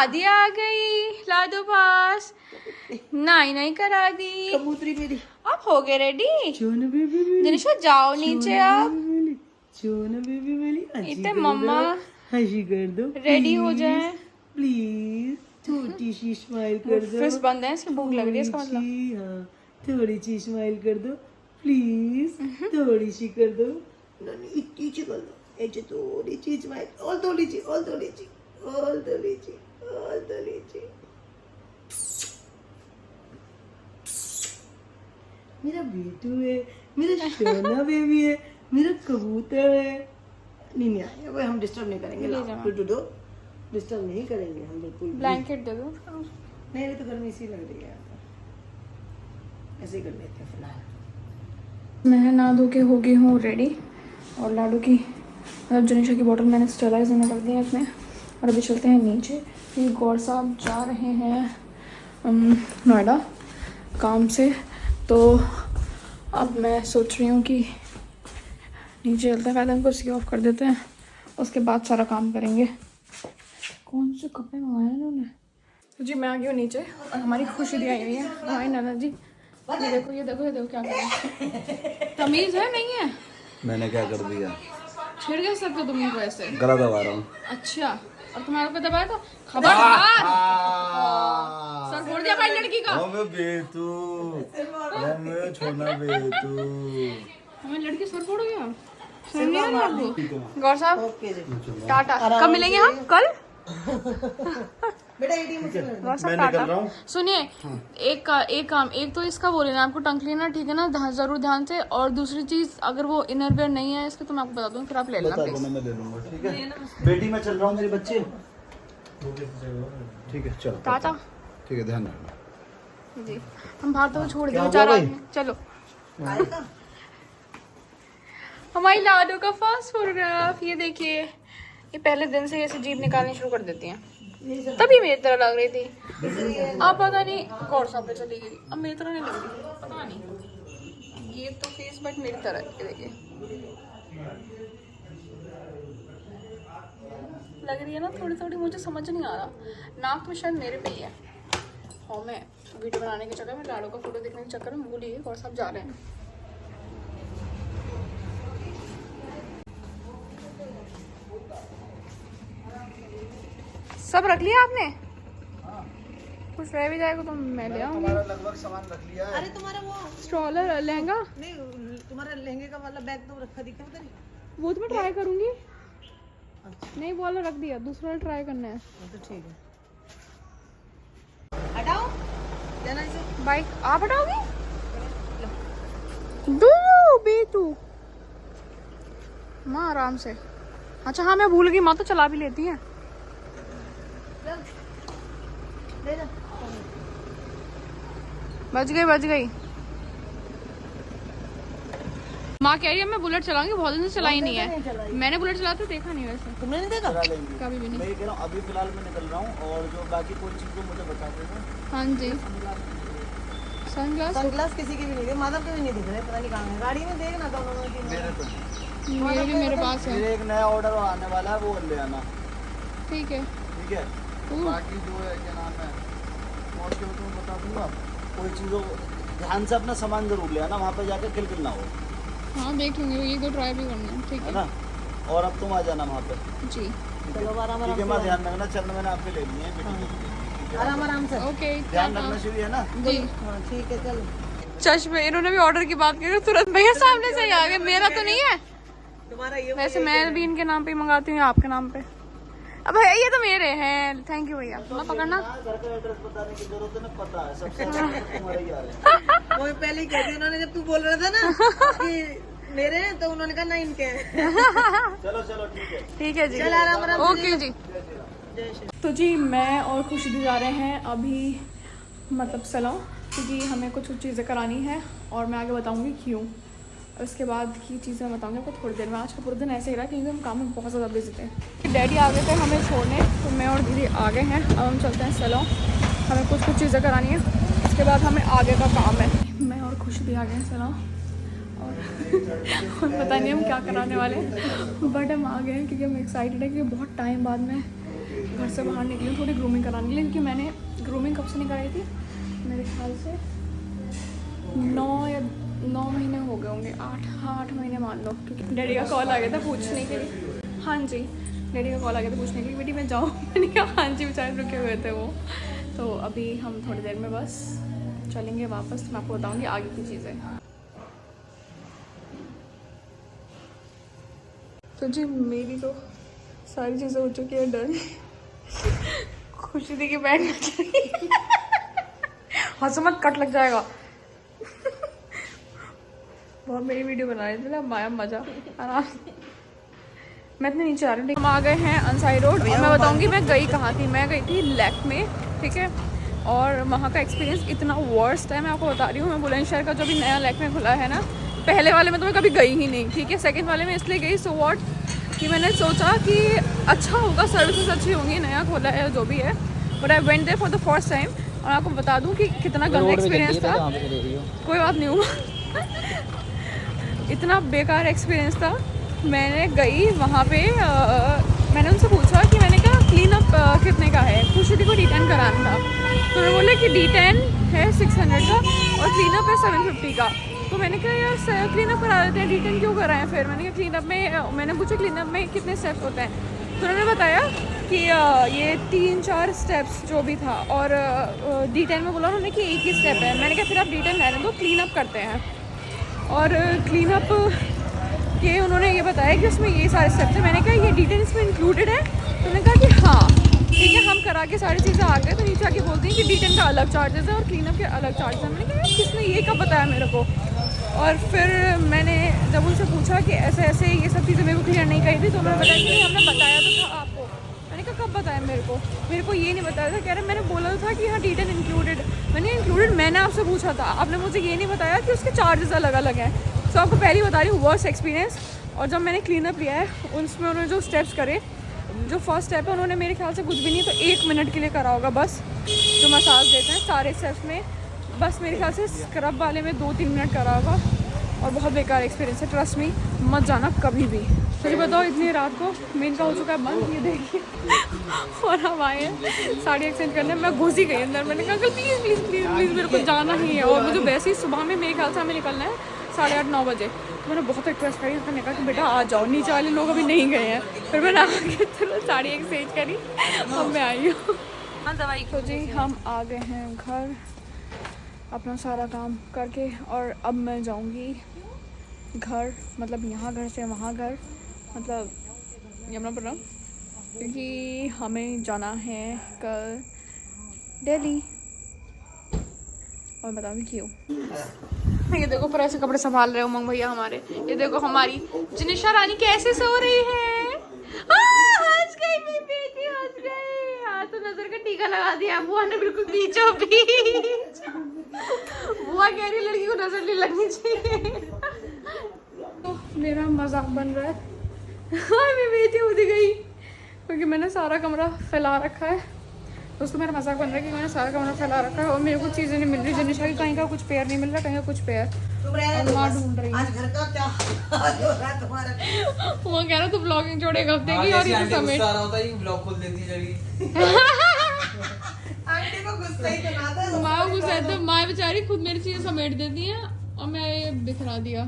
दादी आ गई लाडो पास, नाई नाई करा दी। कबूतरी मेरी आप हो गए रेडी? चोना बेबी मेरी, दिनेशा जाओ नीचे आप। चोना बेबी मेरी, इतने मम्मा हंसी कर दो, रेडी हो जाए प्लीज। छोटी सी स्माइल कर दो। फिश बंद है, इसकी भूख लग रही है इसका मतलब। हाँ, थोड़ी सी स्माइल कर दो प्लीज, थोड़ी सी कर दो। नहीं, इतनी सी कर दो, ऐसे थोड़ी सी स्माइल, और थोड़ी सी, और थोड़ी सी, और थोड़ी सी, और थोड़ी सी। मेरा बेटू है, मेरा सोना बेबी है, मेरा कबूतर है। नहीं नहीं आए, अब हम डिस्टर्ब नहीं करेंगे। दो डिस्टर्ब नहीं करेंगे हम बिल्कुल। ब्लैंकेट दे दो। नहीं, अभी तो गर्मी सी लग रही है, ऐसे ही कर लेते हैं फिलहाल। मैं नहा धो के हो गई हूँ रेडी, और लाडू की मतलब जनीशा की बोतल मैंने स्टेलाइज में रख दी है इसमें। और अभी चलते हैं नीचे, क्योंकि गौर साहब जा रहे हैं नोएडा काम से। तो अब मैं सोच रही हूँ कि नीचे चलते हैं, पहले उनको सी ऑफ कर देते हैं, उसके बाद सारा काम करेंगे। कौन से कपड़े मंगाए हैं इन्होंने? तो जी मैं आ गई हूँ नीचे, और हमारी खुशी दी आई हुई है हमारी नाना जी। ये देखो ये देखो ये देखो क्या कर रहे हैं। तमीज है नहीं है? मैंने क्या कर दिया? छिड़ गए सकते तुम इनको ऐसे? गला दबा रहा हूँ। अच्छा, और तुम्हारे पे दबाया तो खबरदार। सर फोड़ दिया भाई लड़की का। मैं बेतू, मैं छोना बेतू। हमारी लड़की सर फोड़ गया। सर नहीं है आपको? गौर साहब ओके जी, टाटा। कब मिलेंगे हम? कल? बेटा एटीएम से गौर साहब टाटा। सुनिए, एक काम, एक तो इसका वो लेना आपको टंक लेना, ठीक है ना, जरूर ध्यान से। और दूसरी चीज, अगर वो इनरवेयर नहीं है इसके तो मैं आपको बता दूँ, फिर आप ले लेना प्लीज। मैं दे दूंगा, ठीक है बेटी, मैं चल रहा हूँ मेरे बच्चे। ठीक है चलो टाटा। ठीक है, ध्यान रखना जी, हम बाहर तो छोड़ दो चार आदमी। चलो, हमारी लाडो का फर्स्ट फोटोग्राफ, ये देखिए। ये पहले दिन से ऐसे जीभ निकालनी शुरू कर देती हैं, तभी मेरी तरह लग रही थी। अब पता नहीं कौन सा पे चली गई, अब मेरी तरह नहीं लग रही, पता नहीं। ये तो फेस बट मेरी तरह है, देखिए लग रही है ना थोड़ी थोड़ी, मुझे समझ नहीं आ रहा। नाक तो शायद मेरे पे ही है। हाँ, मैं वीडियो बनाने के चक्कर में, लाडो का फोटो देखने के चक्कर में भूल ही गई और सब जा रहे हैं। सब रख लिया आपने? कुछ रह भी जाएगा तो मैं ले आऊंगी। लगभग सामान रख लिया है। अरे तुम्हारा वो स्ट्रॉलर, लहंगा नहीं, तुम्हारा लहंगे का वाला बैग तो रखा दिखा उधर ही। वो तो मैं ट्राई करूंगी। नहीं, वो वाला रख दिया, दूसरा वाला ट्राई करना है। तो ठीक है, हटाओ जाना इसे। बाइक आप हटाओगी? दू बेतू माँ आराम से। अच्छा हाँ, मैं भूल गई, माँ तो चला भी लेती है। ले जा। बच गई। माँ कह रही है मैं बुलेट चलाऊंगी, बहुत दिन से चलाई नहीं है। मैंने बुलेट चलाते तो देखा नहीं वैसे। तुमने नहीं देखा? कभी भी नहीं। मैं ये कह रहा हूँ, अभी फिलहाल मैं निकल रहा हूँ, और जो बाकी कोई चीज़ जो मुझे बता देना। हाँ जी, सनग्लास सनग्लास किसी के भी नहीं थे, माधव के भी नहीं दिख रहे, पता नहीं कहाँ है। गाड़ी में देखना था उन्होंने कि मेरे तो मेरे भी मेरे पास है। मेरे एक नया ऑर्डर आने वाला है, वो ले आना। ठीक है। ठीक है, बाकी जो है क्या नाम है, मैं उसके बाद तुम्हें बता दूंगा। कोई चीज़ों ध्यान से अपना सामान जरूर ले आना, वहाँ पे जाकर खिलखिल ना हो। हाँ देख लूंगी, ये तो ट्राई भी करना है। ठीक है है ना, और अब तुम आ जाना वहाँ पे। जी, चलो आराम ठीक है, मैं ध्यान रखना, चल मैंने आपके ले लिए हैं बेटी के। आराम से। ओके। ध्यान रखना चाहिए, है ना जी हाँ ठीक है, चलो। चश्मे, इन्होंने भी ऑर्डर की बात की, तुरंत भैया सामने से ही आ गए। मेरा तो नहीं है तुम्हारा ये वैसे, मैं भी इनके नाम पे ही मंगाती हूँ, आपके नाम पे। अब भैया ये तो मेरे हैं, थैंक यू भैया। मैं पकड़ना। घर का एड्रेस बताने की जरूरत है, पता है सबसे तुम्हारा ही आ रहा है। वो पहले ही कह दिया उन्होंने, जब तू बोल रहा था ना कि मेरे हैं, तो उन्होंने कहा ना इनके हैं। चलो ठीक है जी, चल आराम ओके जी। तो जी मैं और खुशबू जा रहे हैं अभी, मतलब सलों, क्योंकि हमें कुछ चीज़ें करानी है, और मैं आगे बताऊंगी क्यों। उसके बाद की चीज़ें मैं बताऊंगी आपको थोड़ी देर में। आज का पूरा दिन ऐसे ही रहा क्योंकि हम काम में बहुत ज़्यादा बिजी थे। डैडी आ गए थे हमें छोड़ने, तो मैं और दीदी आ गए हैं। अब हम चलते हैं सलों, हमें कुछ चीज़ें करानी है, उसके बाद हमें आगे का काम है। मैं और खुशबू आ गए हैं सलों, और पता नहीं हम क्या कराने वाले हैं, बट हम आ गए हैं क्योंकि हम एक्साइटेड है, क्योंकि बहुत टाइम बाद में घर से बाहर निकली हूँ थोड़ी ग्रूमिंग कराने के लिए, क्योंकि मैंने ग्रूमिंग कब से नहीं कराई थी, मेरे ख्याल से 9 महीने हो गए होंगे, 8 महीने मान लो। क्योंकि डैडी का कॉल आ गया था पूछने के लिए, हाँ जी डैडी का कॉल आ गया था पूछने के लिए बेटी मैं जाऊँ, मैंने कहा हाँ जी बेचारे रुके हुए थे वो। तो अभी हम थोड़ी देर में बस चलेंगे वापस, तो मैं आपको बताऊँगी आगे की चीज़ें। तो जी मेरी तो सारी चीज़ें हो चुकी है डन। खुशी थी कि बैठना चाहिए। हंसो मत कट लग जाएगा। बहुत मेरी वीडियो बना रही थी ना, माया मजा आराम। मैं इतने नीचे आ रही हूँ। हम आ गए हैं अनसाई रोड और मैं बताऊंगी मैं गई कहाँ थी। मैं गई थी लेक में, ठीक है, और वहाँ का एक्सपीरियंस इतना वर्स्ट है, मैं आपको बता रही हूँ। मैं बुलंदशहर का जो भी नया लेक में खुला है ना, पहले वाले में तो मैं कभी गई ही नहीं, ठीक है, सेकंड वाले में इसलिए गई सो व्हाट कि मैंने सोचा कि अच्छा होगा, सर्विसेज अच्छी होंगी, नया खोला है जो भी है, but I went there for the first time. और आपको बता दूं कि कितना गंदा एक्सपीरियंस था। कोई बात नहीं हुआ। इतना बेकार एक्सपीरियंस था। मैंने गई वहाँ पे, मैंने उनसे पूछा कि मैंने कहा क्लीन अप कितने का है, खुशी को D10 कराना था, तो उन्होंने बोले कि D10 है 600 का और क्लीन अप है 750 का। तो मैंने कहा यार क्लीन अप करा देते हैं, D10 क्यों कराएं फिर। मैंने कहा क्लीन अप में, मैंने पूछा क्लीन अप में कितने स्टेप्स होते हैं, तो उन्होंने बताया कि ये 3-4 स्टेप्स जो भी था, और D10 में बोला उन्होंने कि एक ही स्टेप है। मैंने कहा फिर आप D10 रहने दो, क्लीन अप करते हैं। और क्लीन अप के उन्होंने ये बताया कि उसमें ये सारे स्टेप्स हैं। मैंने कहा ये D10 इसमें इंक्लूडेड है, तो उन्होंने कहा कि हाँ ठीक है, हम करा के सारी चीज़ें आ गए। तो नीचे आके बोलती हैं कि D10 का अलग चार्जेस है और क्लीन अप के अलग चार्जेस हैं। मैंने कहा किसने ये कब बताया मेरे को। और फिर मैंने जब उनसे पूछा कि ऐसे ऐसे ये सब चीज़ें मेरे को क्लियर नहीं कही थी, तो उन्होंने बताया कि हमने बताया तो था आपको। मैंने कहा कब बताया मेरे को ये नहीं बताया था। कह रहे मैंने बोला था कि हाँ D10 इंक्लूडेड। मैंने इंक्लूडेड मैंने आपसे पूछा था, आपने मुझे ये नहीं बताया कि उसके चार्जेस अलग अलग हैं। तो आपको पहले बता रही हूँ वर्स्ट एक्सपीरियंस। और जब मैंने क्लीन अप लिया है उसमें उन्होंने जो स्टेप्स करे, जो फर्स्ट स्टेप है उन्होंने मेरे ख्याल से कुछ भी नहीं तो 1 मिनट के लिए करा होगा बस, जो मसाज देते हैं सारे स्टेप्स में, बस मेरे ख्याल से स्क्रब वाले में 2-3 मिनट करा होगा। और बहुत बेकार एक्सपीरियंस है, ट्रस्ट मी, मत जाना कभी भी। मुझे बताओ इतनी रात को मेन का हो चुका है बंद, ये देखिए। और हम आए हैं साड़ी एक्सचेंज करने, मैं घुस ही गई अंदर। मैंने कहा प्लीज़ प्लीज़ प्लीज़ प्लीज़ मेरे को जाना ही है। और मुझे वैसे ही सुबह में मेरे ख्याल से हमें निकलना है 8:30-9 बजे। तो मैंने बहुत रिक्वेस्ट करी, मैंने कहा कि बेटा आ जाओ, नीचे वाले लोग अभी नहीं गए हैं। फिर मैंने आके चलो साड़ी एक्सचेंज करी, अब मैं आई हूँ। हाँ दवाई। तो जी हम आ गए हैं घर अपना सारा काम करके, और अब मैं जाऊँगी घर, मतलब यहाँ घर से वहाँ घर, मतलब यमुनापुरम, क्योंकि हमें जाना है कल दिल्ली। और बताऊँगी क्यों। ये देखो पर ऐसे कपड़े संभाल रहे हो उमंग भैया हमारे। ये देखो हमारी जिनिशा रानी कैसे सो रही है। हंस गई मेरी बेटी, हंस गई। हाँ तो नजर का टीका लगा दिया बुआ ने बिल्कुल बीचों बीच। बुआ कह रही लड़की को नजर नहीं लगनी चाहिए। तो मेरा मजाक बन रहा है। हाँ मेरी बेटी उठ गई क्योंकि मैंने सारा कमरा फैला रखा है। दोस्तों मेरा मजाक बन रहा है कि मैंने सारा कमरा फैला रखा है और मेरे को चीज़ें नहीं मिल रही। जिनिशा की कहीं का कुछ पेयर नहीं मिल रहा, कहीं का कुछ पेयर, और माँ ढूंढ रही है। आज घर का क्या हाल हो रहा है तुम्हारा? वो कह रहा तू ब्लॉगिंग जोड़े हफ्ते की और ये समेट ब्लॉग खोल देती है आंटी को गुस्सा ही तो ना था। माँ गुस्सा है, माँ बेचारी खुद मेरी चीजें समेट देती है और मैं ये बिखरा दिया।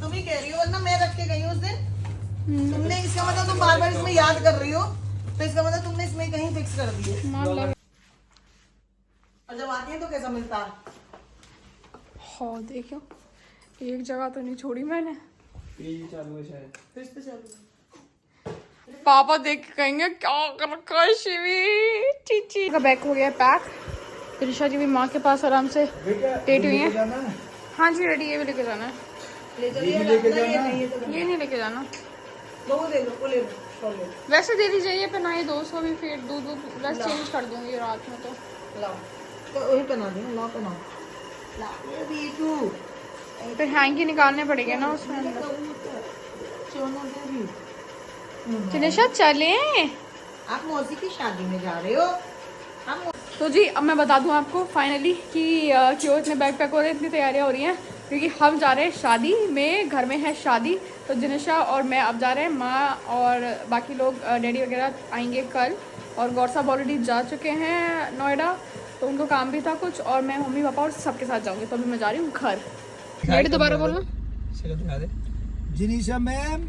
तुम ही कह रही हो, वरना मैं रख के गई हूँ उस दिन। तुमने, इसका मतलब तुम बार बार इसमें याद कर रही हो, तो इसका मतलब तुमने इसमें कहीं फिक्स कर दी है। मार लग और जब आती है तो कैसा मिलता है? हाँ देखो एक जगह तो नहीं छोड़ी मैंने। चालू है शायद, फिर से चालू। पापा देख के कहेंगे क्या कर रखा है शिवी। चीची का बैग हो गया पैक। त्रिशा जी भी माँ के पास आराम से लेटी हुई है। हाँ जी रेडी, ये भी लेके जाना है। ले चलिए, ये नहीं लेके जाना, वो ले लो, वो ले लो, वो ले लो। वैसे दे दीजिए, ये पहनाइए 200 भी, फिर दूध बस चेंज कर दूंगी रात में। तो लाओ, तो वही पहना देंगे, लाओ पहनाओ। लाओ ये बीटू। फिर हैंकी निकालने पड़ेंगे ना उसमें। सोना बेबी। जिनिशा चले। आप मौसी की शादी में जा रहे हो? हम तो जी अब मैं बता दूं आपको फाइनली कि क्यों इतने बैग पैक हो रहे हैं, इतनी तैयारियां हो रही हैं, क्योंकि हम जा रहे हैं शादी में। घर में है शादी, तो जिनिशा और मैं अब जा रहे हैं। माँ और बाकी लोग डैडी वगैरह आएंगे कल, और गौर साहब ऑलरेडी जा चुके हैं नोएडा, तो उनको काम भी था कुछ, और मैं मम्मी पापा और सबके साथ जाऊँगी। तो अभी मैं जा रही हूँ घर। रेडी दोबारा बोलना। जिनीशा मैम,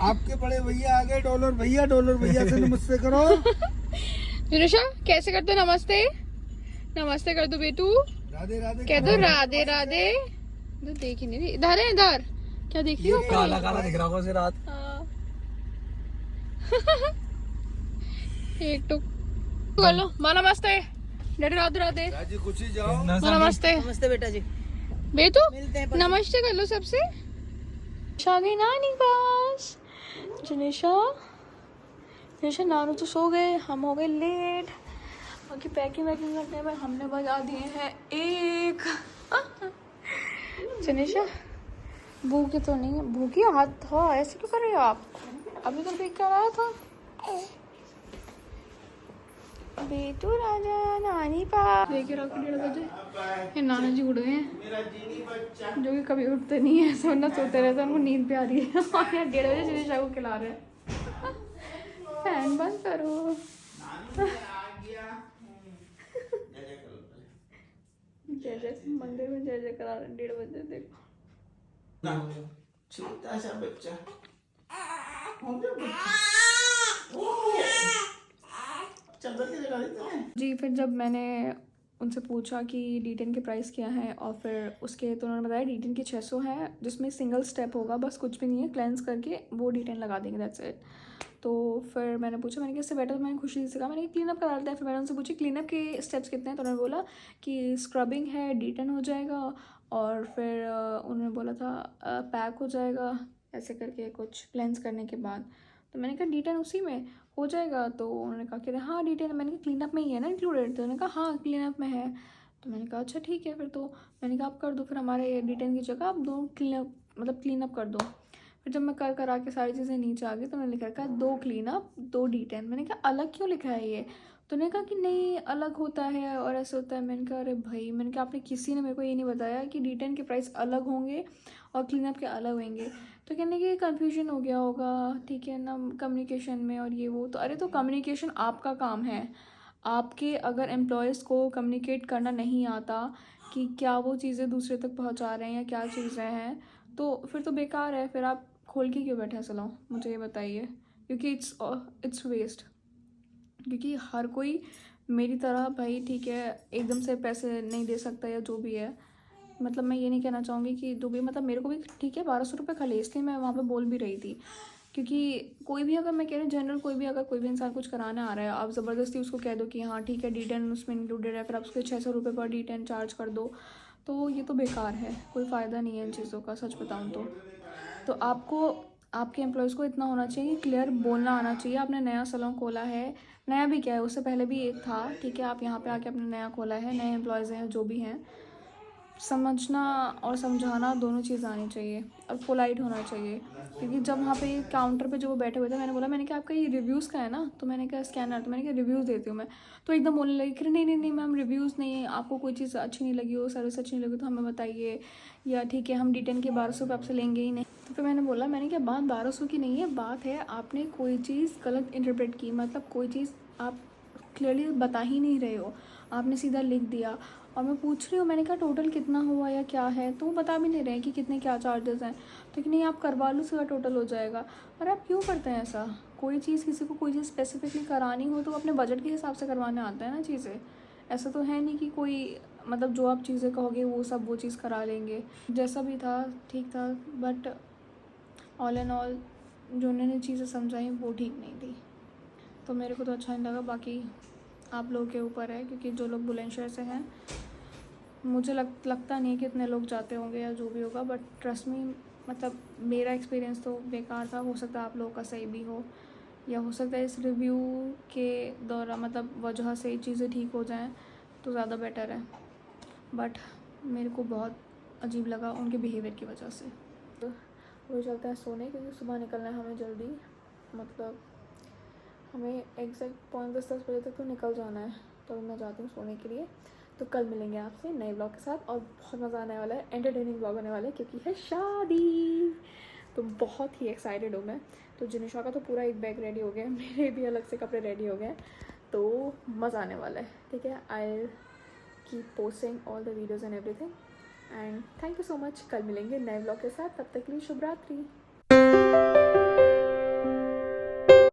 आपके बड़े भैया आ गए। डॉलर भैया से नमस्ते करो। जिनीशा कैसे करते हो नमस्ते? नमस्ते कर दो बेटू, राधे राधे कह दो राधे राधे। तो देख ही नहीं रही, इधर है इधर, क्या देख रही हो? काला काला दिख रहा होगा रात। हाँ। एक टुक कर लो। माँ नमस्ते, डैडी राधे राधे। राजी खुशी जाओ। माँ नमस्ते। नमस्ते बेटा जी। बेटू मिलते हैं नमस्ते कर लो सबसे। आ गई नानी पास। जनेशा जनेशा नानू तो सो गए, हम हो गए लेट। बाकी पैकिंग वैकिंग करने में हमने बजा दिए हैं 1। जनेशा भूखी तो नहीं है? भूखी हाथ था, ऐसे क्यों कर रहे हो आप? अभी तो देख कर आया था। बेटू राजा नानी पास लेके रखो 1:30 बजे। ये नाना जी उड़ गए हैं, जो कि कभी उठते नहीं है, सोना सोते रहते हैं, उनको नींद पे आ रही है। और यहाँ 1:30 बजे जनेशा को खिला रहे हैं। फैन बंद करो। जय जय मंदिर में जय जय करा रहे हैं 1:30 बजे। देखो छोटा सा बच्चा। जी। फिर जब मैंने उनसे पूछा कि D10 के प्राइस क्या है, और फिर उसके तो उन्होंने बताया D10 के 600 है, जिसमें सिंगल स्टेप होगा, बस कुछ भी नहीं है, क्लेंस करके वो D10 लगा देंगे, दैट्स इट। तो फिर मैंने पूछा, मैंने कहा इससे बेटर, तो मैंने खुशी से कहा मैंने क्लीन अप करा लेते हैं। फिर मैंने उनसे पूछी क्लीन अप के स्टेप्स कितने हैं, तो उन्होंने बोला कि स्क्रबिंग है D10 हो जाएगा, और फिर उन्होंने बोला था पैक हो जाएगा, ऐसे करके कुछ क्लेंस करने के बाद। तो मैंने कहा D10 उसी में हो जाएगा? तो उन्होंने कहा कि हाँ D10, मैंने कहा क्लीन अप में ही है ना इंक्लूडेड? तो उन्होंने कहा हाँ क्लीन अप में है। तो मैंने कहा अच्छा ठीक है। फिर तो मैंने कहा आप कर दो, फिर हमारे D10 की जगह आप 2 क्लीन अप कर दो। फिर जब मैं कर आके सारी चीज़ें नीचे आ गई, तो मैंने लिखा रखा 2 क्लीन अप 2 D10। मैंने कहा अलग क्यों लिखा है ये? तो उन्होंने कहा कि नहीं अलग होता है और ऐसे होता है। मैंने कहा अरे भाई, मैंने कहा आपने किसी ने मेरे को ये नहीं बताया कि D10 के प्राइस अलग होंगे और क्लीन अप के अलग होंगे। तो कहने कि कन्फ्यूजन हो गया होगा, ठीक है ना, कम्युनिकेशन में और ये वो। तो अरे तो कम्युनिकेशन आपका काम है। आपके अगर एम्प्लॉयज़ को कम्युनिकेट करना नहीं आता कि क्या वो चीज़ें दूसरे तक पहुंचा रहे हैं या क्या चीज़ें हैं, तो फिर तो बेकार है। फिर आप खोल के क्यों बैठे हैं सलाह, मुझे ये बताइए। क्योंकि इट्स वेस्ट। क्योंकि हर कोई मेरी तरह भाई ठीक है एकदम से पैसे नहीं दे सकता, या जो भी है। मतलब मैं ये नहीं कहना चाहूँगी कि जो भी, मतलब मेरे को भी ठीक है 1200 रुपये खले, इसलिए मैं वहाँ पे बोल भी रही थी। क्योंकि कोई भी अगर, मैं कह रही हूँ जनरल, कोई भी अगर कोई भी इंसान कुछ कराने आ रहा है, आप ज़बरदस्ती उसको कह दो कि हाँ ठीक है D10 उसमें इंक्लूडेड है, फिर आप उसके 600 रुपये पर D10 चार्ज कर दो, तो ये तो बेकार है, कोई फ़ायदा नहीं है इन चीज़ों का, सच बताऊँ तो आपको आपके एम्प्लॉयज़ को इतना होना चाहिए, क्लियर बोलना आना चाहिए। आपने नया सैलून खोला है, नया भी क्या है, उससे पहले भी एक था, ठीक है, आप यहाँ पे आके आपने नया खोला है, नए एम्प्लॉयज़ हैं जो भी हैं, समझना और समझाना दोनों चीज़ आनी चाहिए, और पोलाइट होना चाहिए। क्योंकि जब वहाँ पे काउंटर पे जो वो बैठे हुए थे, मैंने बोला, मैंने कहा आपका ये रिव्यूज़ का है ना? तो मैंने कहा स्कैनर, तो मैंने कहा रिव्यूज़ देती हूँ मैं। तो एकदम बोलने लगी कि नहीं मैम रिव्यूज़ नहीं, आपको कोई चीज़ अच्छी नहीं लगी हो, सर्विस अच्छी नहीं लगी तो हमें बताइए, या ठीक है हम D10 के 1200 रुपये आपसे लेंगे ही नहीं। तो फिर मैंने बोला, मैंने कहा बात 1200 की नहीं है, बात है आपने कोई चीज़ गलत इंटरप्रेट की, मतलब कोई चीज़ आप क्लियरली बता ही नहीं रहे हो, आपने सीधा लिख दिया। और मैं पूछ रही हूँ, मैंने कहा टोटल कितना हुआ या क्या है, तो वो बता भी नहीं रहे हैं कि कितने क्या चार्जेस हैं। तो कि नहीं आप करवा लो, सीधा टोटल हो जाएगा। और आप क्यों करते हैं ऐसा? कोई चीज़, किसी को कोई चीज़ स्पेसिफिकली करानी हो तो अपने बजट के हिसाब से करवाने आता है ना चीज़ें। ऐसा तो है नहीं कि कोई, मतलब जो आप चीज़ें कहोगे वो चीज़ करा लेंगे। जैसा भी था ठीक था, बट ऑल एंड ऑल जो उन्होंने चीज़ें समझाई वो ठीक नहीं थी, तो मेरे को तो अच्छा नहीं लगा। बाकी आप लोगों के ऊपर है, क्योंकि जो लोग बुलंदशहर से हैं, मुझे लगता नहीं कि इतने लोग जाते होंगे या जो भी होगा, बट ट्रस्ट मी, मतलब मेरा एक्सपीरियंस तो बेकार था। हो सकता है आप लोगों का सही भी हो, या हो सकता है इस रिव्यू के दौरान, मतलब वजह से चीज़ें ठीक हो जाएं तो ज़्यादा बेटर है। बट मेरे को बहुत अजीब लगा उनके बिहेवियर की वजह से। वो चलते हैं सोने, क्योंकि सुबह निकलना है हमें जल्दी, मतलब हमें एग्जैक्ट 9:10 बजे तक तो निकल जाना है। तो मैं जाती हूँ सोने के लिए। तो कल मिलेंगे आपसे नए ब्लॉग के साथ, और बहुत मज़ा आने वाला है, एंटरटेनिंग ब्लॉग होने वाला है, क्योंकि है शादी। तो बहुत ही एक्साइटेड हूँ मैं। तो जिनिशा का तो पूरा एक बैग रेडी हो गया है, मेरे भी अलग से कपड़े रेडी हो गए हैं। तो मज़ा आने वाला है, ठीक है। I keep posting all the videos and everything and thank you so much. कल मिलेंगे नए ब्लॉग के साथ, तब तक के लिए शुभ रात्रि।